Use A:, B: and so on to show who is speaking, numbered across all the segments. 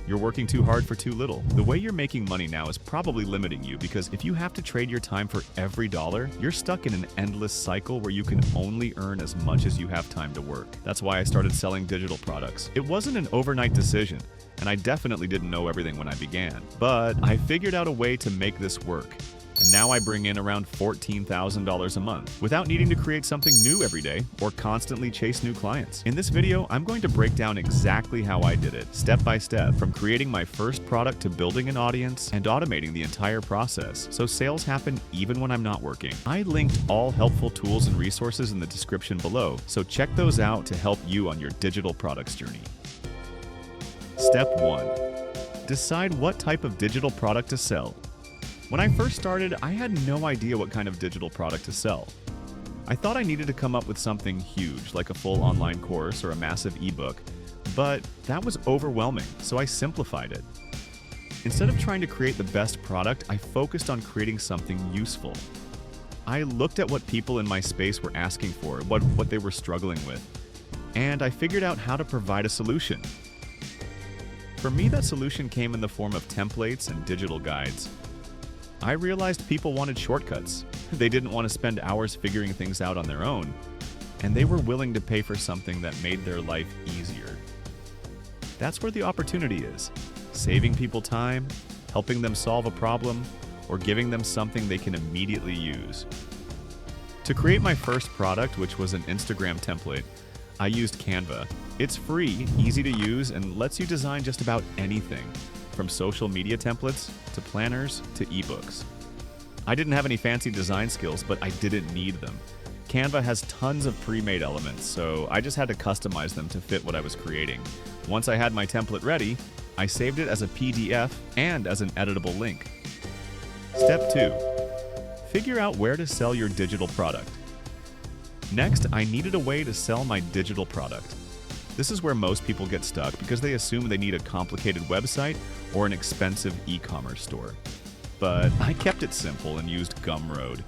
A: You're working too hard for too little. The way you're making money now is probably limiting you because if you have to trade your time for every dollar, you're stuck in an endless cycle where you can only earn as much as you have time to work. That's why I started selling digital products. It wasn't an overnight decision, and I definitely didn't know everything when I began. But I figured out a way to make this work. And now I bring in around $14,000 a month without needing to create something new every day or constantly chase new clients. In this video, I'm going to break down exactly how I did it, step by step, from creating my first product to building an audience and automating the entire process so sales happen even when I'm not working. I linked all helpful tools and resources in the description below, so check those out to help you on your digital products journey. Step 1. Decide what type of digital product to sell. When I first started, I had no idea what kind of digital product to sell. I thought I needed to come up with something huge, like a full online course or a massive ebook, but that was overwhelming, so I simplified it. Instead of trying to create the best product, I focused on creating something useful. I looked at what people in my space were asking for, what they were struggling with, and I figured out how to provide a solution. For me, that solution came in the form of templates and digital guides. I realized people wanted shortcuts. They didn't want to spend hours figuring things out on their own, and they were willing to pay for something that made their life easier. That's where the opportunity is: saving people time, helping them solve a problem, or giving them something they can immediately use. To create my first product, which was an Instagram template, I used Canva. It's free, easy to use, and lets you design just about anything, from social media templates to planners to ebooks. I didn't have any fancy design skills, but I didn't need them. Canva has tons of pre-made elements, so I just had to customize them to fit what I was creating. Once I had my template ready, I saved it as a PDF and as an editable link. Step 2. Figure out where to sell your digital product. Next, I needed a way to sell my digital product. This is where most people get stuck because they assume they need a complicated website or an expensive e-commerce store. But I kept it simple and used Gumroad.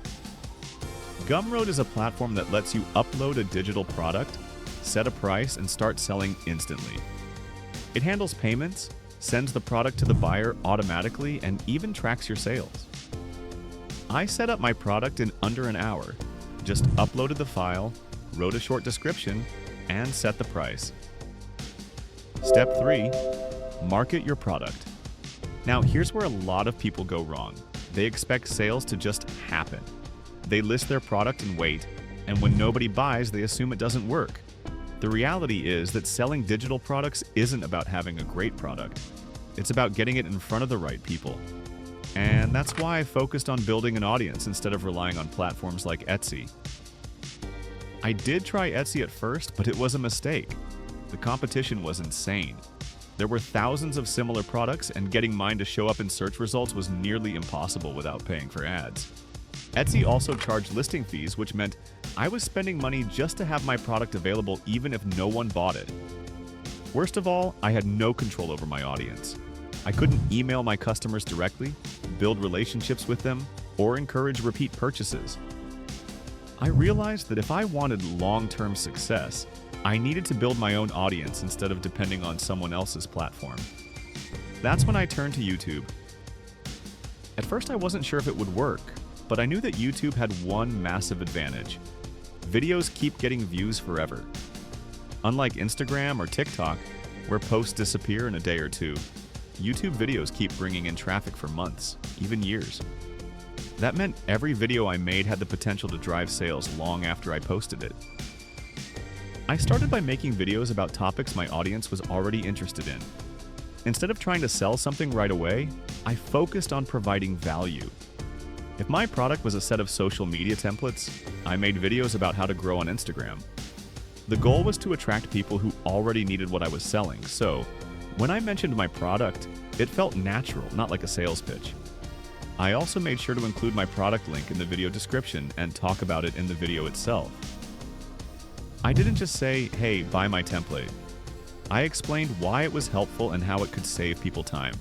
A: Gumroad is a platform that lets you upload a digital product, set a price, and start selling instantly. It handles payments, sends the product to the buyer automatically, and even tracks your sales. I set up my product in under an hour, just uploaded the file, wrote a short description, and set the price. Step 3. Market your product. Now, here's where a lot of people go wrong. They expect sales to just happen. They list their product and wait, and when nobody buys, they assume it doesn't work. The reality is that selling digital products isn't about having a great product. It's about getting it in front of the right people. And that's why I focused on building an audience instead of relying on platforms like Etsy. I did try Etsy at first, but it was a mistake. The competition was insane. There were thousands of similar products, and getting mine to show up in search results was nearly impossible without paying for ads. Etsy also charged listing fees, which meant I was spending money just to have my product available even if no one bought it. Worst of all, I had no control over my audience. I couldn't email my customers directly, build relationships with them, or encourage repeat purchases. I realized that if I wanted long-term success, I needed to build my own audience instead of depending on someone else's platform. That's when I turned to YouTube. At first, I wasn't sure if it would work, but I knew that YouTube had one massive advantage. Videos keep getting views forever. Unlike Instagram or TikTok, where posts disappear in a day or two, YouTube videos keep bringing in traffic for months, even years. That meant every video I made had the potential to drive sales long after I posted it. I started by making videos about topics my audience was already interested in. Instead of trying to sell something right away, I focused on providing value. If my product was a set of social media templates, I made videos about how to grow on Instagram. The goal was to attract people who already needed what I was selling, so when I mentioned my product, it felt natural, not like a sales pitch. I also made sure to include my product link in the video description and talk about it in the video itself. I didn't just say, "Hey, buy my template." I explained why it was helpful and how it could save people time.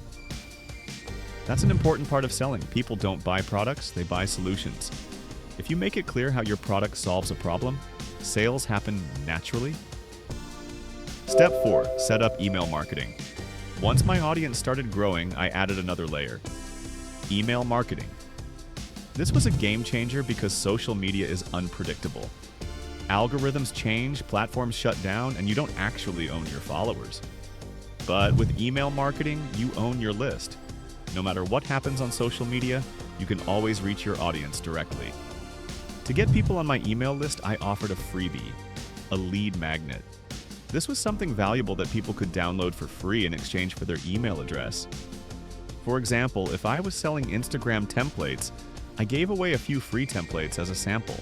A: That's an important part of selling. People don't buy products, they buy solutions. If you make it clear how your product solves a problem, sales happen naturally. Step 4. Set up email marketing. Once my audience started growing, I added another layer: email marketing. This was a game changer because social media is unpredictable. Algorithms change, platforms shut down, and you don't actually own your followers. But with email marketing, you own your list. No matter what happens on social media, you can always reach your audience directly. To get people on my email list, I offered a freebie, a lead magnet. This was something valuable that people could download for free in exchange for their email address. For example, if I was selling Instagram templates, I gave away a few free templates as a sample.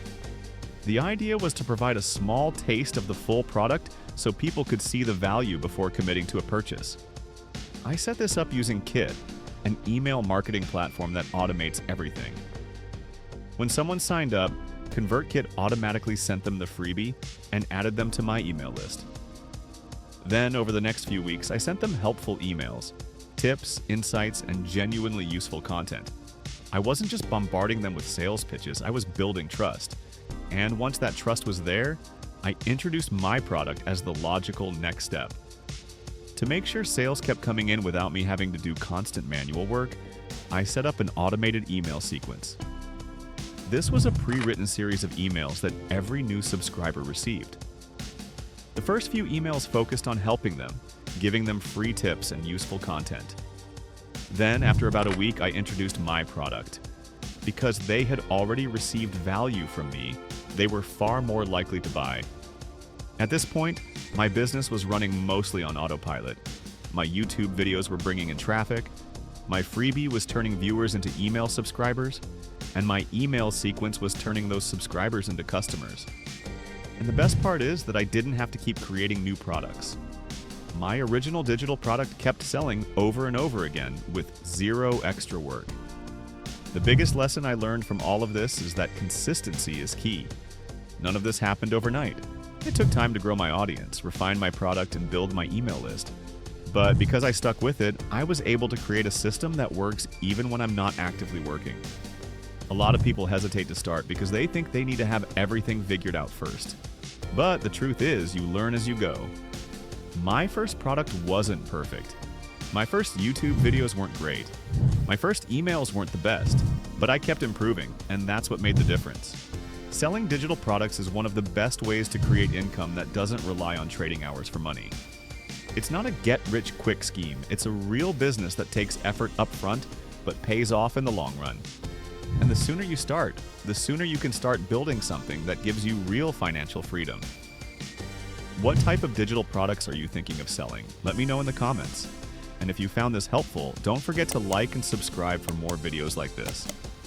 A: The idea was to provide a small taste of the full product so people could see the value before committing to a purchase. I set this up using Kit, an email marketing platform that automates everything. When someone signed up, ConvertKit automatically sent them the freebie and added them to my email list. Then, over the next few weeks, I sent them helpful emails, tips, insights, and genuinely useful content. I wasn't just bombarding them with sales pitches, I was building trust. And once that trust was there, I introduced my product as the logical next step. To make sure sales kept coming in without me having to do constant manual work, I set up an automated email sequence. This was a pre-written series of emails that every new subscriber received. The first few emails focused on helping them, giving them free tips and useful content. Then, after about a week, I introduced my product. Because they had already received value from me, they were far more likely to buy. At this point, my business was running mostly on autopilot. My YouTube videos were bringing in traffic, my freebie was turning viewers into email subscribers, and my email sequence was turning those subscribers into customers. And the best part is that I didn't have to keep creating new products. My original digital product kept selling over and over again with zero extra work. The biggest lesson I learned from all of this is that consistency is key. None of this happened overnight. It took time to grow my audience, refine my product, and build my email list. But because I stuck with it, I was able to create a system that works even when I'm not actively working. A lot of people hesitate to start because they think they need to have everything figured out first. But the truth is, you learn as you go. My first product wasn't perfect. My first YouTube videos weren't great. My first emails weren't the best, but I kept improving, and that's what made the difference. Selling digital products is one of the best ways to create income that doesn't rely on trading hours for money. It's not a get-rich-quick scheme. It's a real business that takes effort up front, but pays off in the long run. And the sooner you start, the sooner you can start building something that gives you real financial freedom. What type of digital products are you thinking of selling? Let me know in the comments. And if you found this helpful, don't forget to like and subscribe for more videos like this.